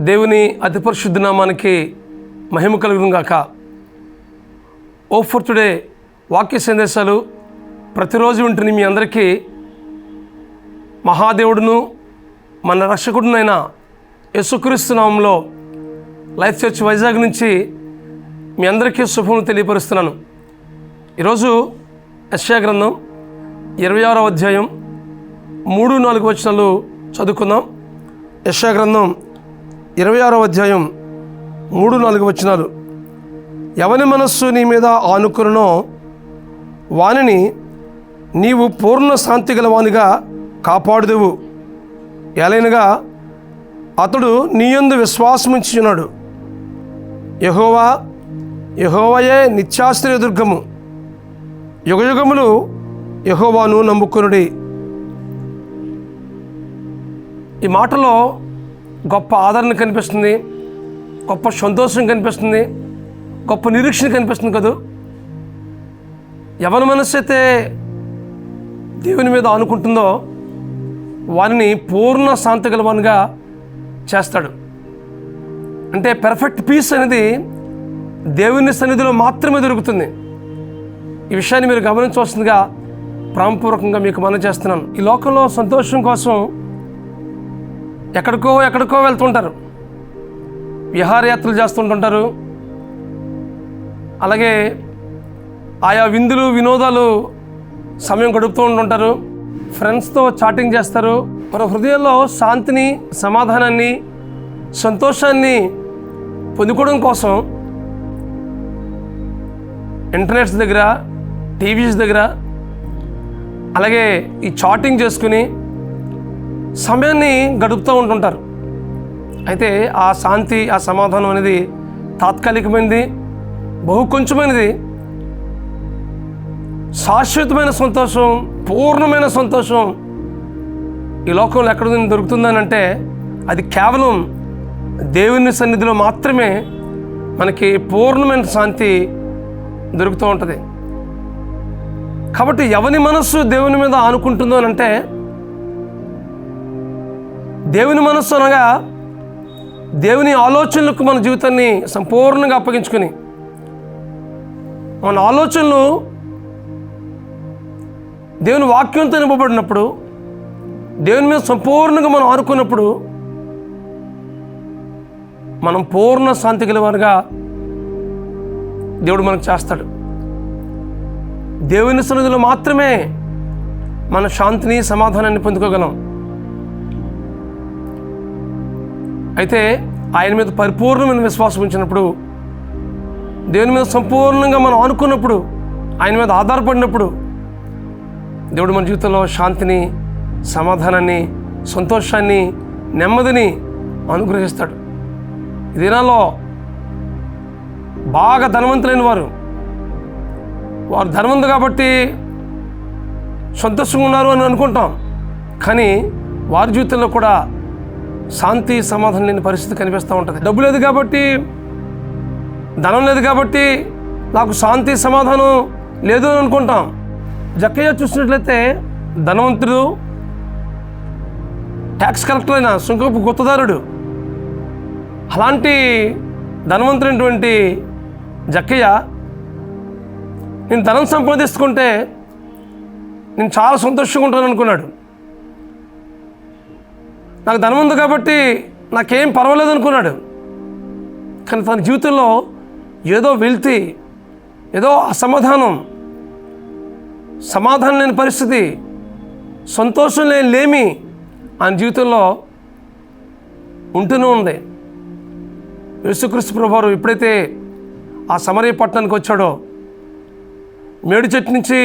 దేవుని అతి పరిశుద్ధ నామానికి మహిమ కలుగును గాక. ఓ ఫర్ టుడే వాక్య సందేశాలు ప్రతిరోజు వింటున్న మీ అందరికీ మహాదేవుడును మన రక్షకుడునైన యేసుక్రీస్తు నామంలో లైఫ్ చర్చ్ వైజాగ్ నుంచి మీ అందరికీ శుభములు తెలియపరుస్తున్నాను. ఈరోజు యెషయా గ్రంథం 26వ అధ్యాయం 3-4 వచనాలు చదువుకుందాం. యెషయా గ్రంథం 26వ అధ్యాయం 3-4 వచనాలు. ఎవని మనస్సు నీ మీద ఆనుకునో వానిని నీవు పూర్ణ శాంతి గలవానిగా కాపాడుదువు. ఎలైనగా అతడు నీయందు విశ్వాసముంచుచున్నాడు. యెహోవాయే నిత్యాశ్రయ దుర్గము. యుగయుగములు యెహోవాను నమ్ముకొనుడి. ఈ మాటలో గొప్ప ఆదరణ కనిపిస్తుంది, గొప్ప సంతోషం కనిపిస్తుంది, గొప్ప నిరీక్షణ కనిపిస్తుంది కదా. ఎవరి మనస్సు అయితే దేవుని మీద ఆనుకుంటుందో వారిని పూర్ణ శాంతి గలవానిగా చేస్తాడు. అంటే పెర్ఫెక్ట్ పీస్ అనేది దేవుని సన్నిధిలో మాత్రమే దొరుకుతుంది. ఈ విషయాన్ని మీరు గమనించవలసిందిగా ప్రాంపూర్వకంగా మీకు మనవి చేస్తున్నాను. ఈ లోకంలో సంతోషం కోసం ఎక్కడికో వెళ్తుంటారు, విహారయాత్రలు చేస్తుంటుంటారు. అలాగే ఆయా విందులు వినోదాలు సమయం గడుపుతూ ఉంటుంటారు, ఫ్రెండ్స్తో చాటింగ్ చేస్తారు. మన హృదయంలో శాంతిని, సమాధానాన్ని, సంతోషాన్ని పొందుకోవడం కోసం ఇంటర్నెట్స్ దగ్గర, టీవీస్ దగ్గర, అలాగే ఈ చాటింగ్ చేసుకుని సమయాన్ని గడుపుతూ ఉంటుంటారు. అయితే ఆ శాంతి, ఆ సమాధానం అనేది తాత్కాలికమైనది, బహు కొంచెమైనది. శాశ్వతమైన సంతోషం, పూర్ణమైన సంతోషం ఈ లోకంలో ఎక్కడ దొరుకుతుందని అంటే అది కేవలం దేవుని సన్నిధిలో మాత్రమే మనకి పూర్ణమైన శాంతి దొరుకుతూ ఉంటుంది. కాబట్టి ఎవరి మనస్సు దేవుని మీద ఆనుకుంటుందో అని అంటే, దేవుని మనస్సు అనగా దేవుని ఆలోచనలకు మన జీవితాన్ని సంపూర్ణంగా అప్పగించుకుని, మన ఆలోచనలు దేవుని వాక్యంతో నింపబడినప్పుడు, దేవుని మీద సంపూర్ణంగా మనం ఆనుకున్నప్పుడు మనం పూర్ణ శాంతి గలవారుగా దేవుడు మనకు చేస్తాడు. దేవుని సన్నిధిలో మాత్రమే మన శాంతిని, సమాధానాన్ని పొందుకోగలం. అయితే ఆయన మీద పరిపూర్ణమైన విశ్వాసం ఉంచినప్పుడు, దేవుని మీద సంపూర్ణంగా మనం ఆనుకున్నప్పుడు, ఆయన మీద ఆధారపడినప్పుడు దేవుడు మన జీవితంలో శాంతిని, సమాధానాన్ని, సంతోషాన్ని, నెమ్మదిని అనుగ్రహిస్తాడు. ఈ దినాల్లో బాగా ధనవంతులైన వారు ధనవంతులు కాబట్టి సంతోషంగా ఉన్నారు అని అనుకుంటాం. కానీ వారి జీవితంలో కూడా శాంతి, సమాధానం లేని పరిస్థితి కనిపిస్తూ ఉంటుంది. డబ్బు లేదు కాబట్టి, ధనం లేదు కాబట్టి నాకు శాంతి, సమాధానం లేదు అని అనుకుంటాం. జక్కయ్య చూసినట్లయితే ధనవంతుడు, ట్యాక్స్ కలెక్టర్ అయిన సుంకపు గుత్తదారుడు. అలాంటి ధనవంతుడైనటువంటి జక్కయ్య నేను ధనం సంపాదించుకుంటే నేను చాలా సంతోషంగా ఉంటాను అనుకున్నాడు. నాకు ధనం ఉంది కాబట్టి నాకేం పర్వాలేదు అనుకున్నాడు. కానీ తన జీవితంలో ఏదో వెళ్తి, ఏదో అసమాధానం, సమాధానం లేని పరిస్థితి, సంతోషం లేమి ఆయన జీవితంలో ఉంటూనే ఉంది. యేసుక్రీస్తు ప్రభువారు ఎప్పుడైతే ఆ సమరయ పట్టణానికి వచ్చాడో, మేడి చెట్టు నుంచి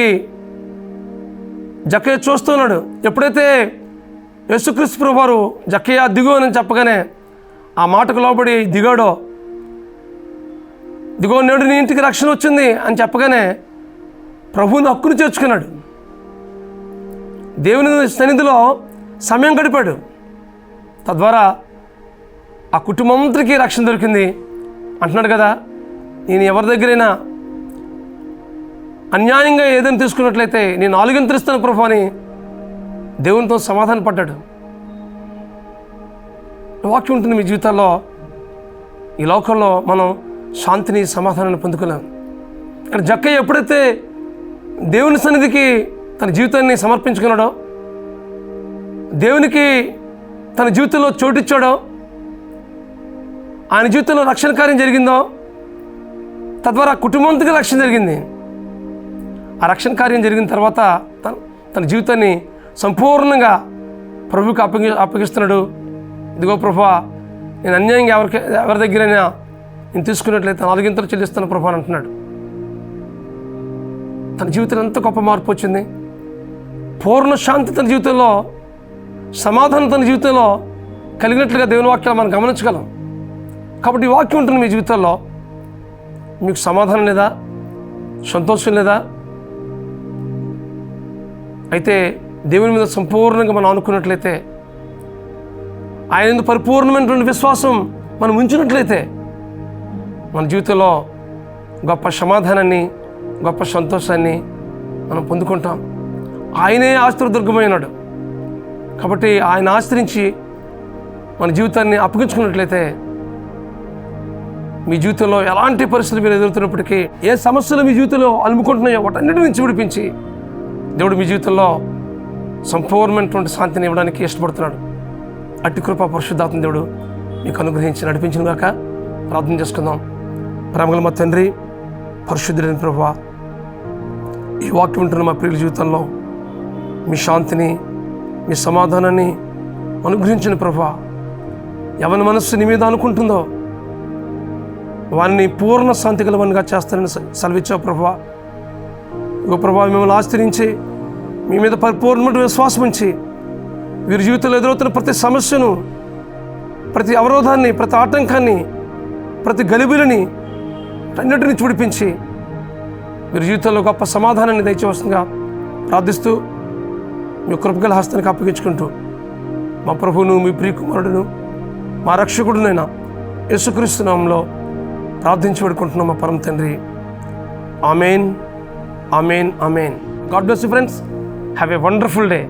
జక్కయ్య చూస్తున్నాడు. ఎప్పుడైతే యేసుక్రీస్తు ప్రభువారు జక్కయ్య దిగు అని చెప్పగానే ఆ మాటకు లోబడి దిగాడో, దిగో నేడు నీ ఇంటికి రక్షణ వచ్చింది అని చెప్పగానే ప్రభువుని హక్కును చేర్చుకున్నాడు. దేవుని సన్నిధిలో సమయం గడిపాడు. తద్వారా ఆ కుటుంబంతో రక్షణ దొరికింది. అంటున్నాడు కదా, నేను ఎవరి దగ్గరైనా అన్యాయంగా ఏదైనా తీసుకున్నట్లయితే నేను 4 ఇస్తాను ప్రభు అని దేవునితో సమాధాన పడ్డాడు. వాక్యం ఉంటుంది మీ జీవితాల్లో. ఈ లోకంలో మనం శాంతిని, సమాధానాన్ని పొందుకోలేం. ఇక్కడ జక్కయ్య ఎప్పుడైతే దేవుని సన్నిధికి తన జీవితాన్ని సమర్పించుకున్నాడో, దేవునికి తన జీవితంలో చోటిచ్చాడో, ఆయన జీవితంలో రక్షణ కార్యం జరిగిందో, తద్వారా కుటుంబంతో రక్షణ జరిగింది. ఆ రక్షణ కార్యం జరిగిన తర్వాత తన జీవితాన్ని సంపూర్ణంగా ప్రభువుకి అప్పగిస్తున్నాడు. ఇదిగో ప్రభువా, నేను అన్యాయంగా ఎవరి దగ్గరైనా నేను తీసుకున్నట్లయితే 4 గింతలు చెల్లిస్తాను ప్రభువా అని అంటున్నాడు. తన జీవితంలో ఎంత గొప్ప మార్పు వచ్చింది. పూర్ణ శాంతి తన జీవితంలో, సమాధానం తన జీవితంలో కలిగినట్లుగా దేవుని వాక్యాలు మనం గమనించగలం. కాబట్టి ఈ వాక్యం ఉంటుంది మీ జీవితంలో. మీకు సమాధానం లేదా? సంతోషం లేదా? అయితే దేవుని మీద సంపూర్ణంగా మనం అనుకున్నట్లయితే, ఆయన పరిపూర్ణమైనటువంటి విశ్వాసం మనం ఉంచినట్లయితే మన జీవితంలో గొప్ప సమాధానాన్ని, గొప్ప సంతోషాన్ని మనం పొందుకుంటాం. ఆయనే ఆశ్రయదుర్గమైనాడు. కాబట్టి ఆయన ఆశ్రయించి మన జీవితాన్ని అప్పగించుకున్నట్లయితే మీ జీవితంలో ఎలాంటి పరిస్థితులు మీరు ఎదురుతున్నప్పటికీ, ఏ సమస్యలు మీ జీవితంలో అలుముకుంటున్నాయో వాటన్నిటి నుంచి విడిపించి దేవుడు మీ జీవితంలో సంపూర్ణమైనటువంటి శాంతిని ఇవ్వడానికి ఇష్టపడుతున్నాడు. అట్టి కృప పరిశుద్ధాత్మ దేవుడు మీకు అనుగ్రహించి నడిపించిన గాక. ప్రార్థన చేసుకుందాం. ప్రేమగల మా తండ్రి, పరిశుద్ధుడైన ప్రభువా, ఈ వాక్యం ఉంటున్న మా ప్రియుల జీవితంలో మీ శాంతిని, మీ సమాధానాన్ని అనుగ్రహించిన ప్రభువా, ఎవరి మనస్సు నీ మీద అనుకుంటుందో వారిని పూర్ణ శాంతి గలవనిగా చేస్తానని సెలవిచ్చావు ప్రభువా. ఇగో ప్రభువా, మిమ్మల్ని ఆశ్రయించి మీ మీద పరిపూర్ణమైన విశ్వాసం ఉంచి వీరి జీవితంలో ఎదురవుతున్న ప్రతి సమస్యను, ప్రతి అవరోధాన్ని, ప్రతి ఆటంకాన్ని, ప్రతి గలిబిలిని అన్నిటిని చూడిపించి వీరి జీవితంలో గొప్ప సమాధానాన్ని దయచేవలసిందిగా ప్రార్థిస్తూ మీ కృపగల హస్తానికి అప్పగించుకుంటూ మా ప్రభువును, మీ ప్రియకుమారుడును, మా రక్షకుడునైనా యేసుక్రీస్తు నామములో ప్రార్థించి వేడుకుంటున్నాం మా పరమ తండ్రి. Amen, amen, amen. God bless you friends. Have a wonderful day.